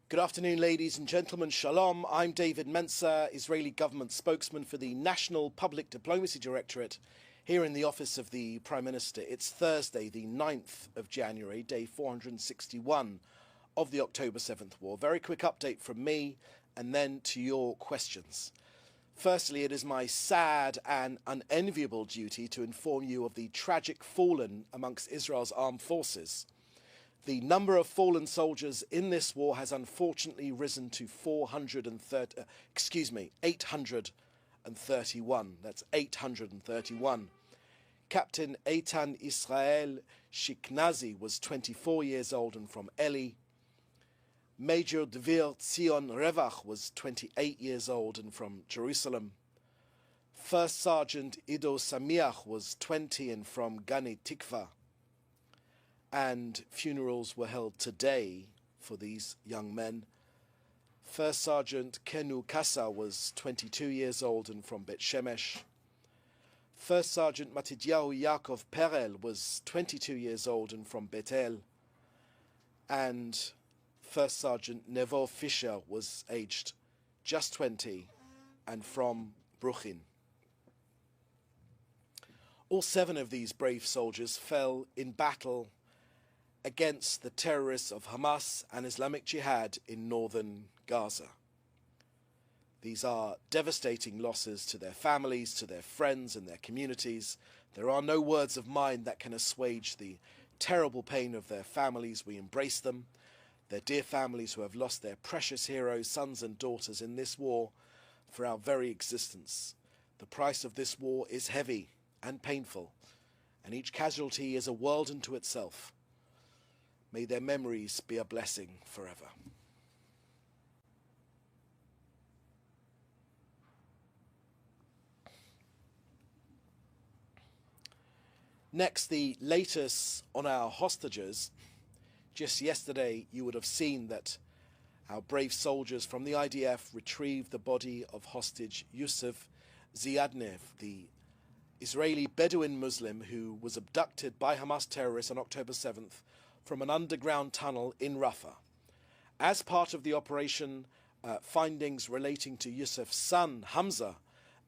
Good afternoon, ladies and gentlemen. Shalom. I'm David Mencer, Israeli government spokesman for the National Public Diplomacy Directorate here in the office of the Prime Minister. It's Thursday, the 9th of January, day 461 of the October 7th War. Very quick update from me and then to your questions. Firstly, it is my sad and unenviable duty to inform you of the tragic fallen amongst Israel's armed forces. The number of fallen soldiers in this war has unfortunately risen to 831. That's 831. Captain Eitan Israel Shiknazi was 24 years old and from Eli. Major Dvir Tzion Revach was 28 years old and from Jerusalem. First Sergeant Ido Samiach was 20 and from Gani Tikva. And funerals were held today for these young men. First Sergeant Kenu Kassa was 22 years old and from Bet Shemesh. First Sergeant Matidyahu Yaakov Perel was 22 years old and from Betel. And First Sergeant Nevo Fisher was aged just 20 and from Bruchin. All 7 of these brave soldiers fell in battle against the terrorists of Hamas and Islamic Jihad in northern Gaza. These are devastating losses to their families, to their friends and their communities. There are no words of mine that can assuage the terrible pain of their families. We embrace them, their dear families who have lost their precious heroes, sons and daughters in this war for our very existence. The price of this war is heavy and painful, and each casualty is a world unto itself. May their memories be a blessing forever. Next, the latest on our hostages. Just yesterday, you would have seen that our brave soldiers from the IDF retrieved the body of hostage Yusuf Ziadnev, the Israeli Bedouin Muslim who was abducted by Hamas terrorists on October 7th from an underground tunnel in Rafah. As part of the operation, findings relating to Yusuf's son, Hamza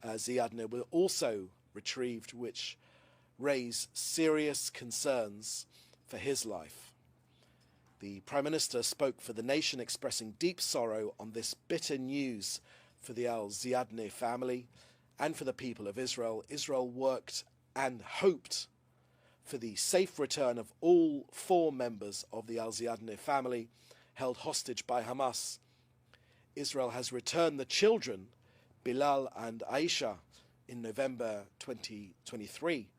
Ziadne, were also retrieved, which raise serious concerns for his life. The Prime Minister spoke for the nation, expressing deep sorrow on this bitter news for the al-Ziadne family and for the people of Israel. Israel worked and hoped for the safe return of all 4 members of the al-Ziadne family held hostage by Hamas. Israel has returned the children, Bilal and Aisha, in November 2023.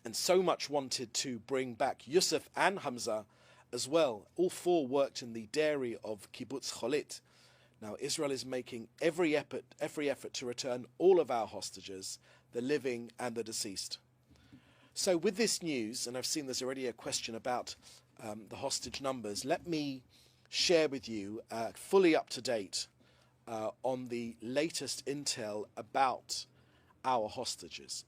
And so much wanted to bring back Yusuf and Hamza as well. All 4 worked in the dairy of Kibbutz Cholit. Now, Israel is making every effort to return all of our hostages, the living and the deceased. So with this news, and I've seen there's already a question about the hostage numbers, let me share with you fully up to date on the latest intel about our hostages.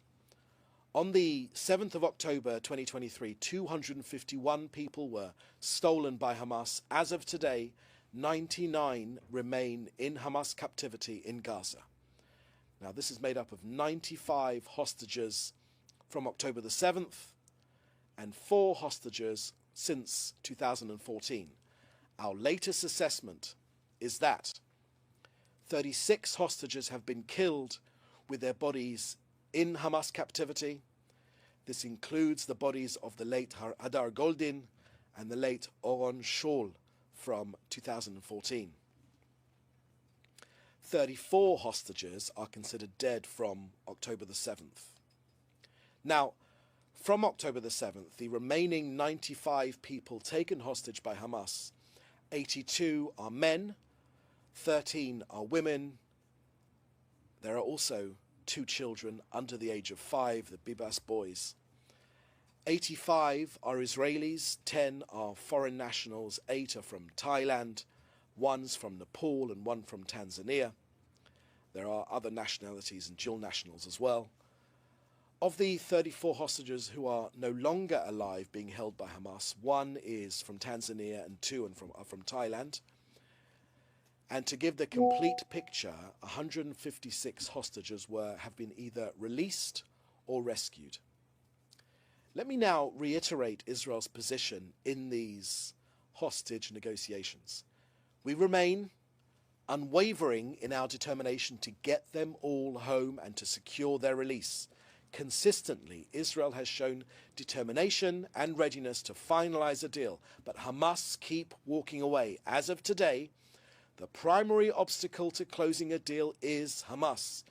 On the 7th of October 2023, 251 people were stolen by Hamas. As of today, 99 remain in Hamas captivity in Gaza. Now, this is made up of 95 hostages from October the 7th and 4 hostages since 2014. Our latest assessment is that 36 hostages have been killed with their bodies in Hamas captivity. This includes the bodies of the late Hadar Goldin and the late Oron Shol from 2014. 34 hostages are considered dead from October the 7th. Now, from October the 7th, the remaining 95 people taken hostage by Hamas, 82 are men, 13 are women. There are also 2 children under the age of 5, the Bibas boys. 85 are Israelis, 10 are foreign nationals, 8 are from Thailand, 1's from Nepal and 1 from Tanzania. There are other nationalities and dual nationals as well. Of the 34 hostages who are no longer alive being held by Hamas, one is from Tanzania and two are from Thailand. And to give the complete picture, 156 hostages have been either released or rescued. Let me now reiterate Israel's position in these hostage negotiations. We remain unwavering in our determination to get them all home and to secure their release. Consistently, Israel has shown determination and readiness to finalise a deal, but Hamas keep walking away. As of today, the primary obstacle to closing a deal is Hamas,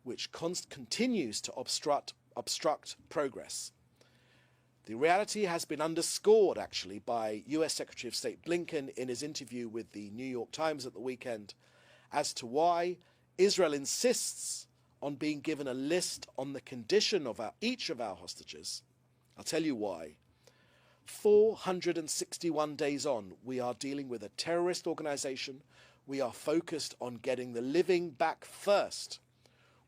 which continues to obstruct progress. The reality has been underscored, actually, by US Secretary of State Blinken in his interview with the New York Times at the weekend as to why Israel insists on being given a list on the condition of each of our hostages. I'll tell you why. 461 days on, we are dealing with a terrorist organization. We are focused on getting the living back first.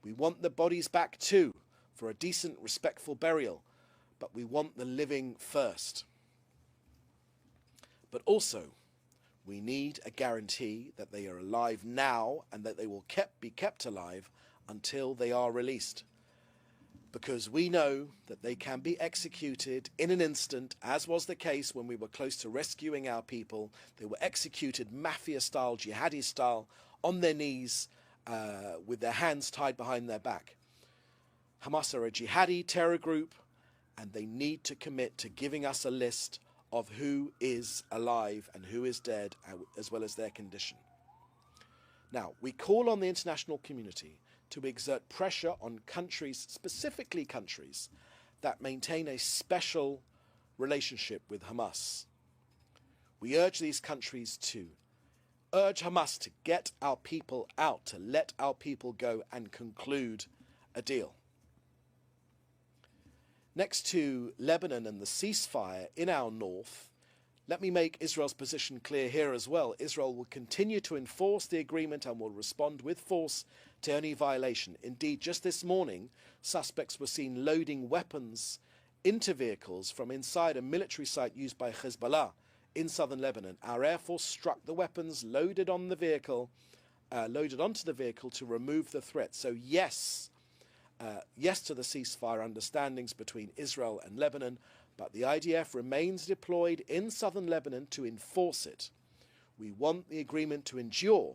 We want the bodies back too, for a decent, respectful burial, but we want the living first. But also, we need a guarantee that they are alive now and that they will be kept alive until they are released. Because we know that they can be executed in an instant, as was the case when we were close to rescuing our people. They were executed mafia-style, jihadi-style, on their knees, with their hands tied behind their back. Hamas are a jihadi terror group, and they need to commit to giving us a list of who is alive and who is dead, as well as their condition. Now, we call on the international community to exert pressure on countries, specifically countries, that maintain a special relationship with Hamas. We urge these countries to urge Hamas to get our people out, to let our people go and conclude a deal. Next to Lebanon and the ceasefire in our north, let me make Israel's position clear here as well. Israel will continue to enforce the agreement and will respond with force to any violation. Indeed, just this morning, suspects were seen loading weapons into vehicles from inside a military site used by Hezbollah in southern Lebanon. Our Air Force struck the weapons loaded onto the vehicle to remove the threat. So yes to the ceasefire understandings between Israel and Lebanon, but the IDF remains deployed in southern Lebanon to enforce it. We want the agreement to endure,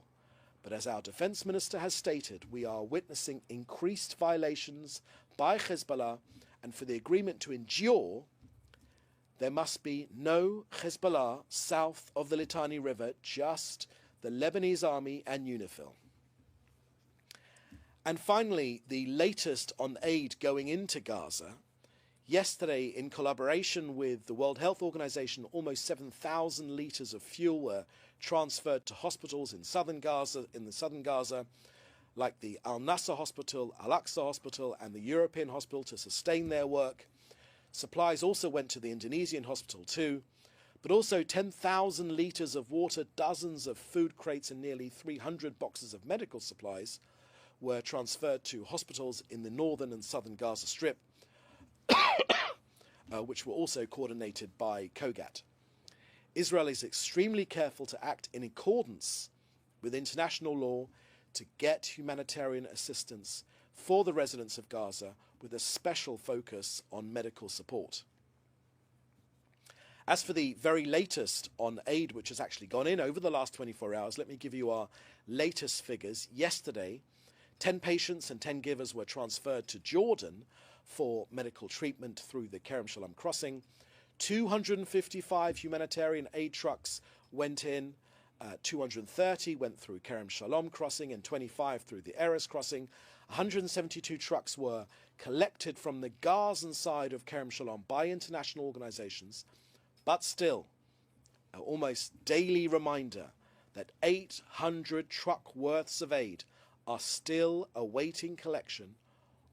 but as our defense minister has stated, we are witnessing increased violations by Hezbollah, and for the agreement to endure, there must be no Hezbollah south of the Litani River, just the Lebanese army and UNIFIL. And finally, the latest on aid going into Gaza. Yesterday, in collaboration with the World Health Organization, almost 7,000 litres of fuel were transferred to hospitals in southern Gaza, like the Al-Nasser Hospital, Al-Aqsa Hospital, and the European Hospital to sustain their work. Supplies also went to the Indonesian hospital too, but also 10,000 litres of water, dozens of food crates, and nearly 300 boxes of medical supplies were transferred to hospitals in the northern and southern Gaza Strip, which were also coordinated by COGAT. Israel is extremely careful to act in accordance with international law to get humanitarian assistance for the residents of Gaza, with a special focus on medical support. As for the very latest on aid, which has actually gone in over the last 24 hours, let me give you our latest figures. Yesterday, 10 patients and 10 givers were transferred to Jordan for medical treatment through the Kerem Shalom crossing. 255 humanitarian aid trucks went in. 230 went through Kerem Shalom crossing and 25 through the Erez crossing. 172 trucks were collected from the Gazan side of Kerem Shalom by international organizations. But still, an almost daily reminder that 800 truck worths of aid are still awaiting collection,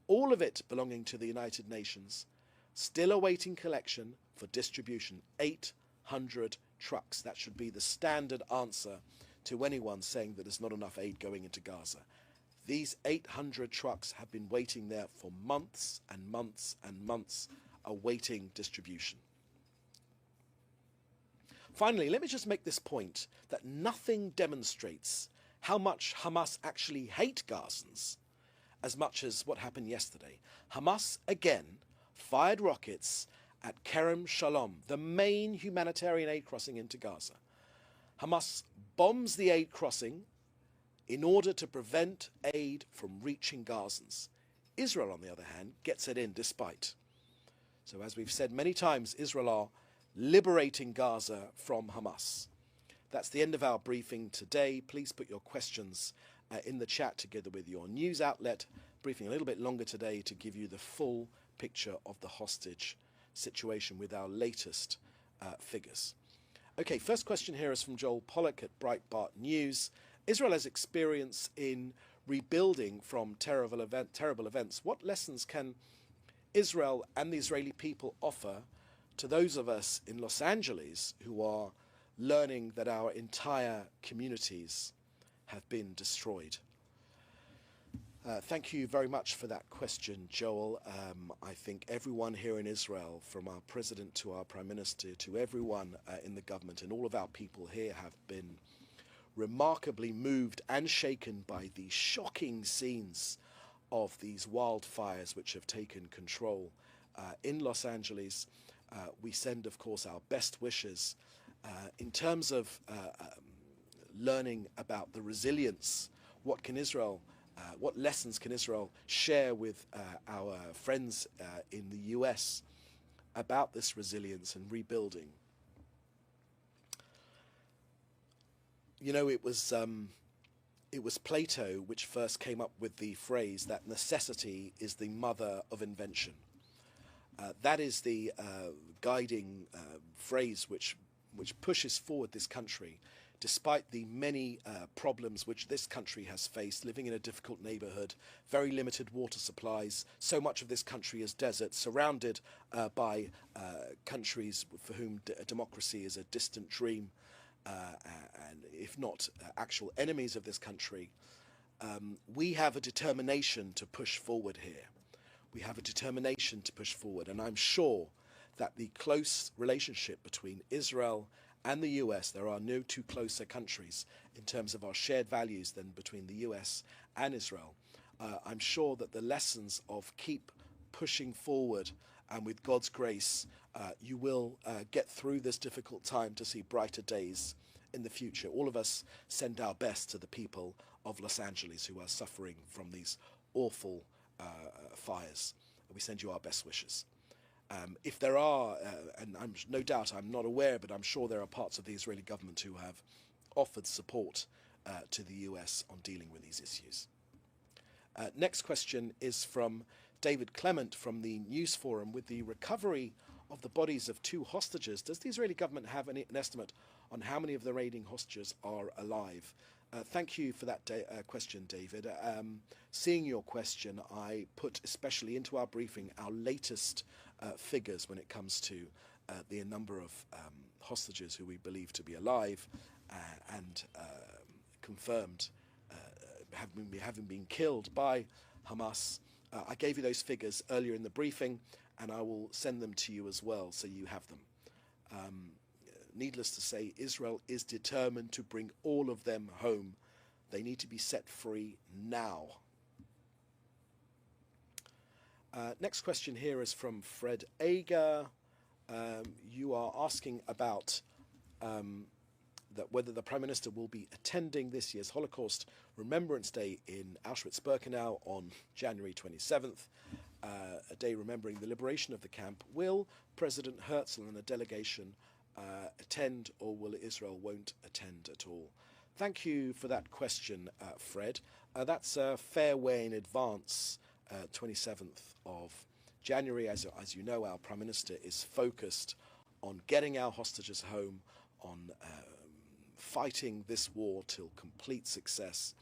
all of it belonging to the United Nations, still awaiting collection for distribution. 800 trucks. That should be the standard answer to anyone saying that there's not enough aid going into Gaza. These 800 trucks have been waiting there for months and months and months, awaiting distribution. Finally, let me just make this point that nothing demonstrates how much Hamas actually hate Gazans as much as what happened yesterday. Hamas again fired rockets at Kerem Shalom, the main humanitarian aid crossing into Gaza. Hamas bombs the aid crossing in order to prevent aid from reaching Gazans. Israel, on the other hand, gets it in despite. So as we've said many times, Israel are liberating Gaza from Hamas. That's the end of our briefing today. Please put your questions in the chat together with your news outlet. Briefing a little bit longer today to give you the full picture of the hostage situation with our latest figures. Okay, first question here is from Joel Pollack at Breitbart News. Israel's experience in rebuilding from terrible events. What lessons can Israel and the Israeli people offer to those of us in Los Angeles who are learning that our entire communities have been destroyed? Thank you very much for that question, Joel. I think everyone here in Israel, from our president to our prime minister to everyone in the government and all of our people here, have been remarkably moved and shaken by the shocking scenes of these wildfires which have taken control in Los Angeles. We send, of course, our best wishes in terms of learning about the resilience. What lessons can Israel share with our friends in the US about this resilience and rebuilding? You know, it was Plato which first came up with the phrase that necessity is the mother of invention. That is the guiding phrase which pushes forward this country, despite the many problems which this country has faced, living in a difficult neighborhood, very limited water supplies. So much of this country is desert, surrounded by countries for whom democracy is a distant dream, and if not actual enemies of this country. We have a determination to push forward here. We have a determination to push forward, and I'm sure that the close relationship between Israel and the US, there are no two closer countries in terms of our shared values than between the US and Israel. I'm sure that the lessons of keep pushing forward, and with God's grace, you will get through this difficult time to see brighter days in the future. All of us send our best to the people of Los Angeles who are suffering from these awful fires. We send you our best wishes. If there are, and no doubt I'm not aware, but I'm sure there are parts of the Israeli government who have offered support to the US on dealing with these issues. Next question is from David Clement from the News Forum. With the recovery of the bodies of 2 hostages, does the Israeli government have an estimate on how many of the remaining hostages are alive? Thank you for that question, David. Seeing your question, I put especially into our briefing our latest figures when it comes to the number of hostages who we believe to be alive and confirmed having been killed by Hamas. I gave you those figures earlier in the briefing, and I will send them to you as well, so you have them. Needless to say, Israel is determined to bring all of them home. They need to be set free now. Next question here is from Fred Ager. You are asking about whether the Prime Minister will be attending this year's Holocaust Remembrance Day in Auschwitz-Birkenau on January 27th, a day remembering the liberation of the camp. Will President Herzl and a delegation attend, or will Israel won't attend at all? Thank you for that question, Fred. That's a fair way in advance. 27th of January, as you know, our Prime Minister is focused on getting our hostages home, on fighting this war till complete success,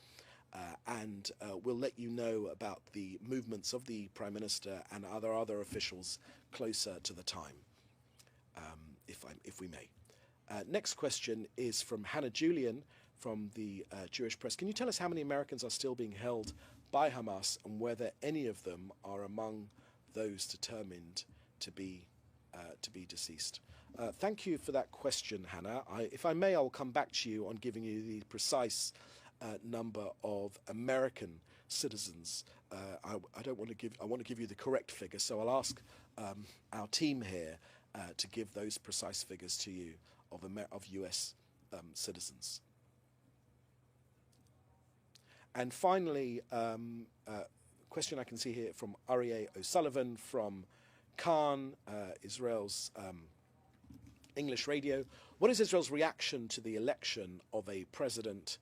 and we'll let you know about the movements of the Prime Minister and other officials closer to the time, if we may. Next question is from Hannah Julian from the Jewish Press. Can you tell us how many Americans are still being held by Hamas and whether any of them are among those determined to be deceased. Thank you for that question, Hannah. If I may, I will come back to you on giving you the precise number of American citizens. I don't want to give. I want to give you the correct figure, so I'll ask our team here to give those precise figures to you of U.S. Citizens. And finally, a question I can see here from Aryeh O'Sullivan from Khan, Israel's English radio. What is Israel's reaction to the election of a president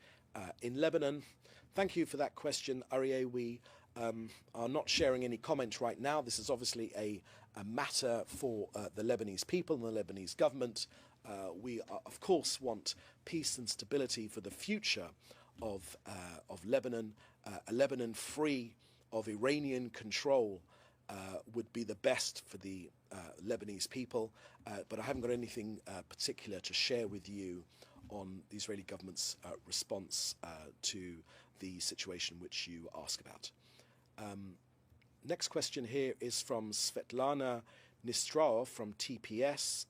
in Lebanon? Thank you for that question, Aryeh. We are not sharing any comment right now. This is obviously a matter for the Lebanese people and the Lebanese government. We, of course, want peace and stability for the future of Lebanon. A Lebanon free of Iranian control would be the best for the Lebanese people, but I haven't got anything particular to share with you on the Israeli government's response to the situation which you ask about. Next question here is from Svetlana Nistraov from TPS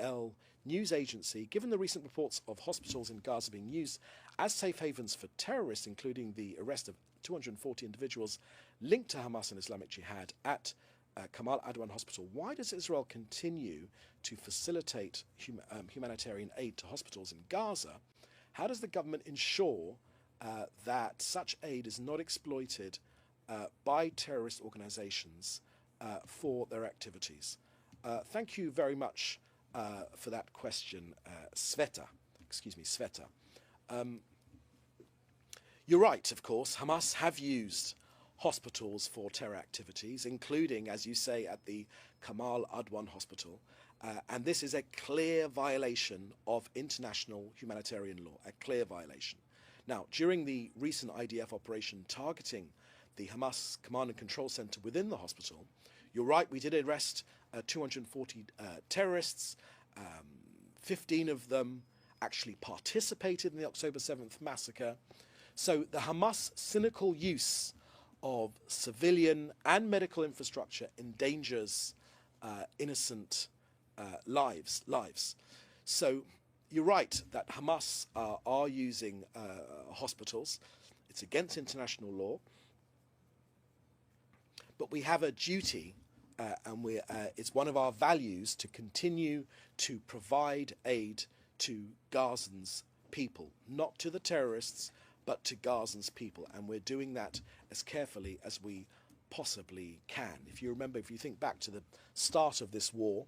IL news agency. Given the recent reports of hospitals in Gaza being used as safe havens for terrorists, including the arrest of 240 individuals linked to Hamas and Islamic Jihad at Kamal Adwan Hospital, why does Israel continue to facilitate humanitarian aid to hospitals in Gaza? How does the government ensure that such aid is not exploited by terrorist organizations for their activities? Thank you very much for that question, Sveta. You're right, of course. Hamas have used hospitals for terror activities, including, as you say, at the Kamal Adwan Hospital. And this is a clear violation of international humanitarian law, a clear violation. Now, during the recent IDF operation targeting the Hamas command and control center within the hospital, you're right, we did arrest 240 terrorists. 15 of them actually participated in the October 7th massacre. So the Hamas cynical use of civilian and medical infrastructure endangers innocent lives. So you're right that Hamas are using hospitals. It's against international law. But we have a duty, and it's one of our values to continue to provide aid to Gazans people, not to the terrorists, but to Gazans people. And we're doing that as carefully as we possibly can. If you remember, if you think back to the start of this war,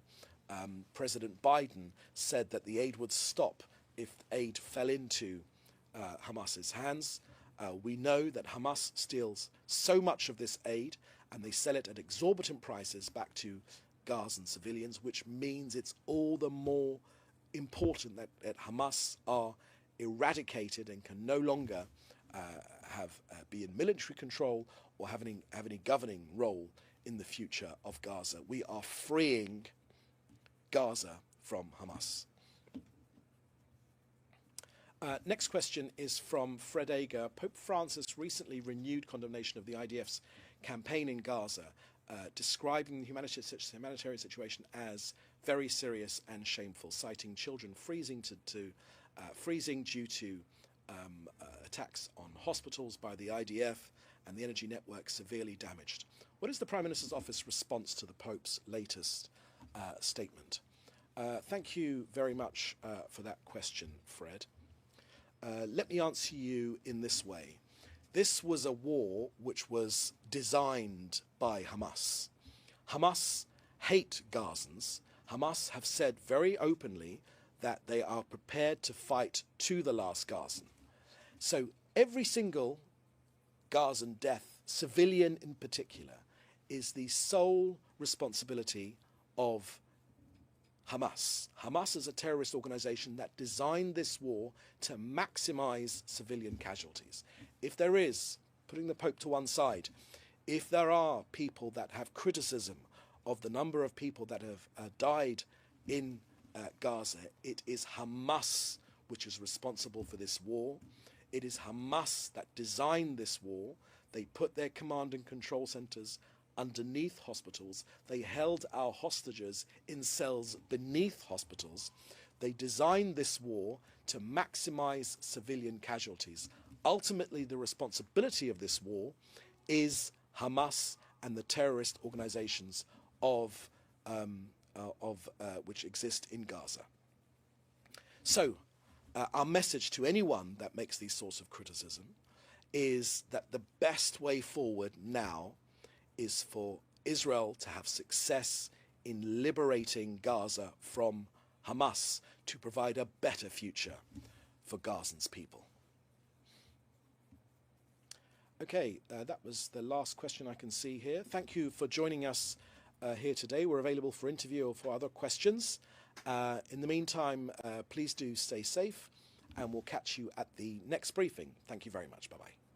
President Biden said that the aid would stop if aid fell into Hamas's hands. We know that Hamas steals so much of this aid and they sell it at exorbitant prices back to Gazan civilians, which means it's all the more important that Hamas are eradicated and can no longer be in military control or have any governing role in the future of Gaza. We are freeing Gaza from Hamas. Next question is from Fred Ager. Pope Francis recently renewed condemnation of the IDF's campaign in Gaza, describing the humanitarian situation as very serious and shameful, citing children freezing due to attacks on hospitals by the IDF and the energy network severely damaged. What is the Prime Minister's office response to the Pope's latest statement? Thank you very much for that question, Fred. Let me answer you in this way. This was a war which was designed by Hamas. Hamas hate Gazans. Hamas have said very openly that they are prepared to fight to the last Gazan. So every single Gazan death, civilian in particular, is the sole responsibility of Hamas. Hamas is a terrorist organization that designed this war to maximize civilian casualties. If there is, putting the Pope to one side, if there are people that have criticism of the number of people that have died in Gaza, it is Hamas which is responsible for this war. It is Hamas that designed this war, They put their command and control centers underneath hospitals. They held our hostages in cells beneath hospitals. They designed this war to maximize civilian casualties. Ultimately, the responsibility of this war is Hamas and the terrorist organizations which exist in Gaza. So, our message to anyone that makes these sorts of criticism is that the best way forward now is for Israel to have success in liberating Gaza from Hamas to provide a better future for Gazans people. Okay, that was the last question I can see here. Thank you for joining us here today. We're available for interview or for other questions. In the meantime, please do stay safe, and we'll catch you at the next briefing. Thank you very much. Bye-bye.